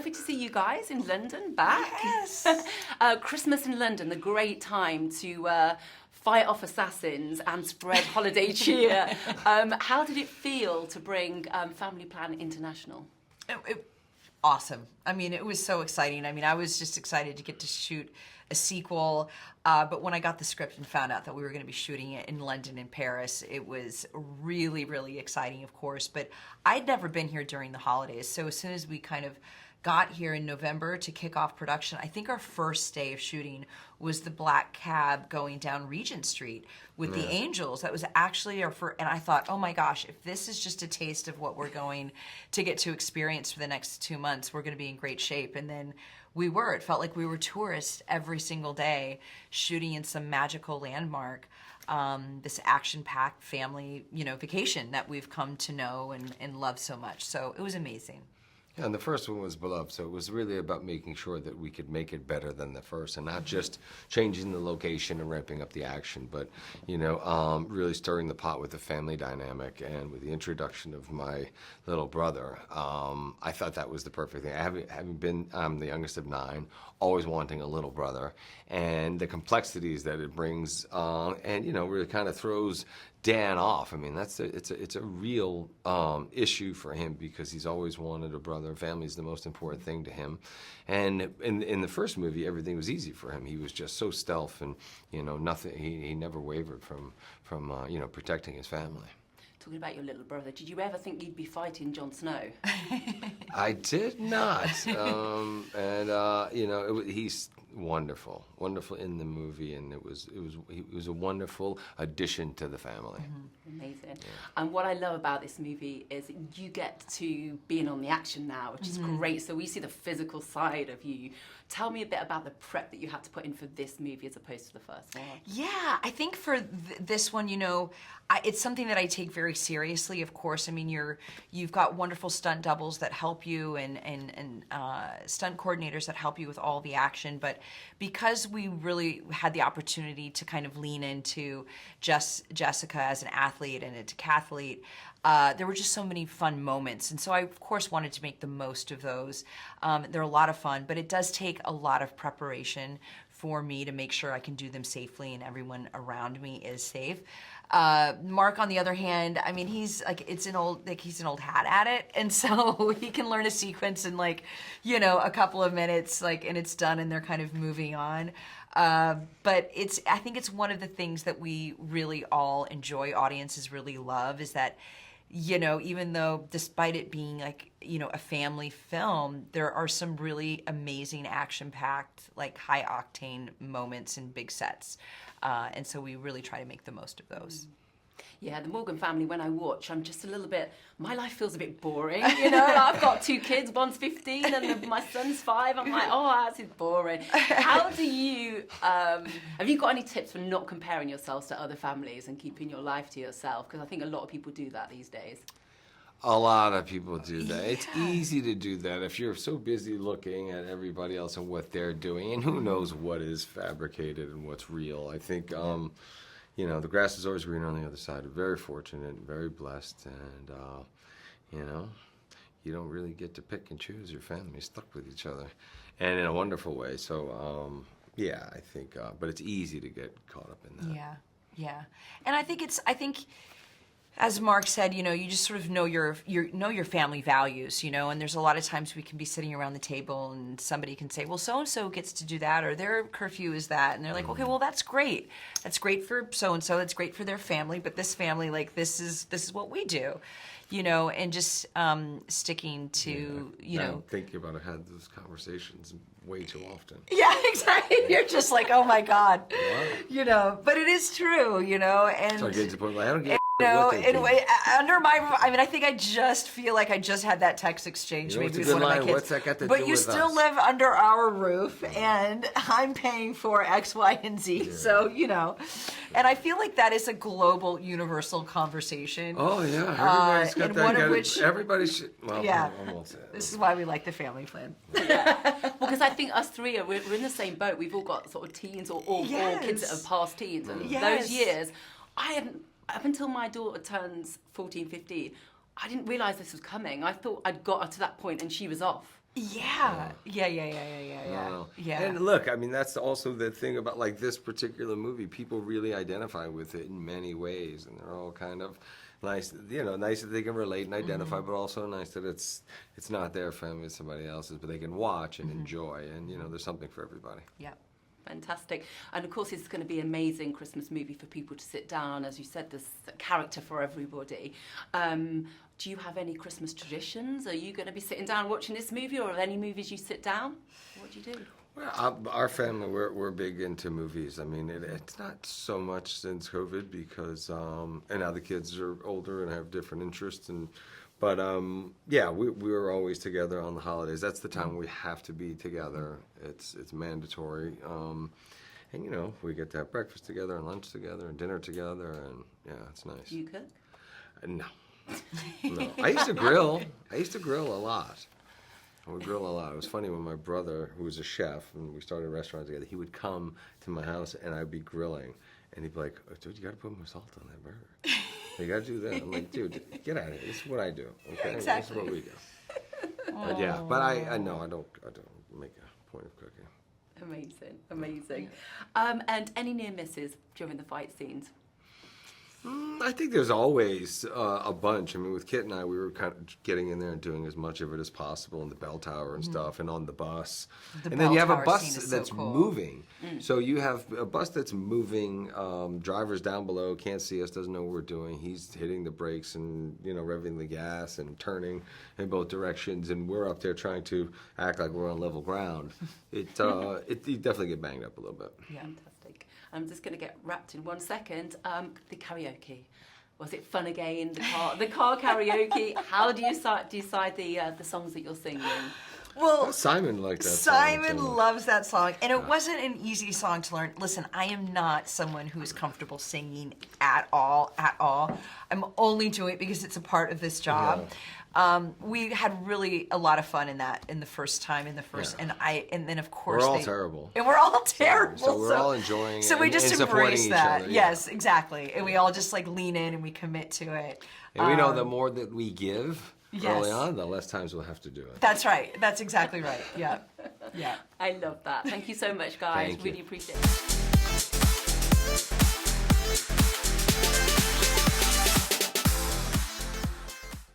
lovely to see you guys in London, back. Yes. Christmas in London, the great time to fight off assassins and spread holiday cheer. How did it feel to bring Family Plan International? Awesome. I mean, it was so exciting. I mean, I was just excited to get to shoot a sequel. But when I got the script and found out that we were going to be shooting it in London and Paris, it was really, really exciting, of course. But I'd never been here during the holidays. So as soon as we kind of got here in November to kick off production, I think our first day of shooting was the black cab going down Regent Street with the Angels. That was actually our first, and I thought, oh my gosh, if this is just a taste of what we're going to get to experience for the next 2 months, we're going to be in great shape. And then we were. It felt like we were tourists every single day, shooting in some magical landmark. This action-packed family, vacation that we've come to know and love so much. So it was amazing. Yeah, and the first one was beloved, so it was really about making sure that we could make it better than the first, and not just changing the location and ramping up the action, but really stirring the pot with the family dynamic and with the introduction of my little brother. I thought that was the perfect thing. Having been the youngest of 9, always wanting a little brother, and the complexities that it brings, and really kind of throws Dan off. I mean, it's a real issue for him because he's always wanted a brother. Family is the most important thing to him, and in the first movie, everything was easy for him. He was just so stealth, and nothing. He never wavered from protecting his family. Talking about your little brother, did you ever think you'd be fighting Jon Snow? I did not, he's wonderful in the movie, and it was a wonderful addition to the family. Amazing. Yeah. And what I love about this movie is you get to be in on the action now, which is great. So we see the physical side of you. Tell me a bit about the prep that you had to put in for this movie as opposed to the first one. Yeah, I think for this one, it's something that I take very seriously. Of course, I mean you've got wonderful stunt doubles that help you and stunt coordinators that help you with all the action. But because we really had the opportunity to kind of lean into Jessica as an athlete and a decathlete, there were just so many fun moments. And so I, of course, wanted to make the most of those. They're a lot of fun, but it does take a lot of preparation for me to make sure I can do them safely and everyone around me is safe. Mark, on the other hand, I mean, he's an old hat at it, and so he can learn a sequence in a couple of minutes, and it's done, and they're kind of moving on. But I think it's one of the things that we really all enjoy, audiences really love, is that even though despite it being a family film, there are some really amazing action-packed, high-octane moments and big sets. And so we really try to make the most of those. Yeah, the Morgan family, when I watch, I'm just a little bit, my life feels a bit boring, I've got 2 kids, one's 15 and my son's 5. I'm like, oh, that's boring. How do you, have you got any tips for not comparing yourselves to other families and keeping your life to yourself? Because I think a lot of people do that these days. A lot of people do that. Yeah. It's easy to do that if you're so busy looking at everybody else and what they're doing, and who knows what is fabricated and what's real. I think, the grass is always greener on the other side. We're very fortunate and very blessed, and, you don't really get to pick and choose your family. You're stuck with each other, and in a wonderful way. So, I think, but it's easy to get caught up in that. Yeah. And I think as Mark said, you just sort of know your family values, and there's a lot of times we can be sitting around the table and somebody can say, well, so-and-so gets to do that, or their curfew is that, and they're like, okay, well, that's great. That's great for so-and-so, that's great for their family, but this family, this is what we do, and just sticking to, I'm thinking about it, I had those conversations way too often. Yeah, exactly. You're just like, oh my God. Wow. But it is true, and... So I get to the point where I don't get I think I just feel like I just had that text exchange maybe with one of my kids. What's that got to do but you with still us? Live under our roof, and I'm paying for X, Y, and Z. Yeah. So and I feel like that is a global, universal conversation. Oh yeah, everybody's got that. One of which, everybody should. Well, yeah, I won't say that. This is why we like the family plan. Yeah. Well, because I think us three we're in the same boat. We've all got sort of teens or kids that have passed teens, and those years, I hadn't. Up until my daughter turns 14, 15, I didn't realise this was coming. I thought I'd got her to that point and she was off. Yeah. Yeah. Yeah. And look, I mean, that's also the thing about like this particular movie. People really identify with it in many ways, and they're all kind of nice. You know, nice that they can relate and identify, but also nice that it's not their family, it's somebody else's, but they can watch and enjoy. And you know, there's something for everybody. Yeah. Fantastic. And of course, it's going to be an amazing Christmas movie for people to sit down. As you said, there's a character for everybody. Do you have any Christmas traditions? Are you going to be sitting down watching this movie, or are there any movies you sit down? What do you do? Well, our family, we're big into movies. I mean, it's not so much since COVID because, and now the kids are older and have different interests. But yeah, we're always together on the holidays. That's the time we have to be together. It's mandatory. And you know, we get to have breakfast together and lunch together and dinner together, and yeah, it's nice. Do you cook? No. No. I used to grill. A lot. I would grill a lot. It was funny when my brother, who was a chef, and we started a restaurant together, he would come to my house and I'd be grilling. And he'd be like, oh, dude, you gotta put more salt on that burger. You gotta do that. I'm like, dude, get out of here. This is what I do. Okay? Exactly. This is what we do. But yeah, but I know I don't make a point of cooking. Amazing. And any near misses during the fight scenes? I think there's always a bunch. I mean, with Kit and I, we were kind of getting in there and doing as much of it as possible in the bell tower and stuff, and on the bus. And then you have a bus that's moving. So you have a bus that's moving. Drivers down below can't see us, doesn't know what we're doing. He's hitting the brakes and revving the gas and turning in both directions, and we're up there trying to act like we're on level ground. You definitely get banged up a little bit. Yeah. Fantastic. I'm just going to get wrapped in 1 second. The karaoke. Was it fun again? The car karaoke. How do you decide the songs that you're singing? Well, Simon liked that Simon song. loves that song, and it wasn't an easy song to learn. Listen, I am not someone who is comfortable singing at all. I'm only doing it because it's a part of this job. Yeah. We had really a lot of fun in the first time, and then of course we're all terrible, and we're all terrible. So we're all enjoying it. So we just embrace that. Other, yes, exactly, and we all just like lean in and we commit to it. And we know the more that we give. Yes. Early on, the less times we'll have to do it. That's right. That's exactly right. Yeah. I love that. Thank you so much, guys. Thank you. Really appreciate it.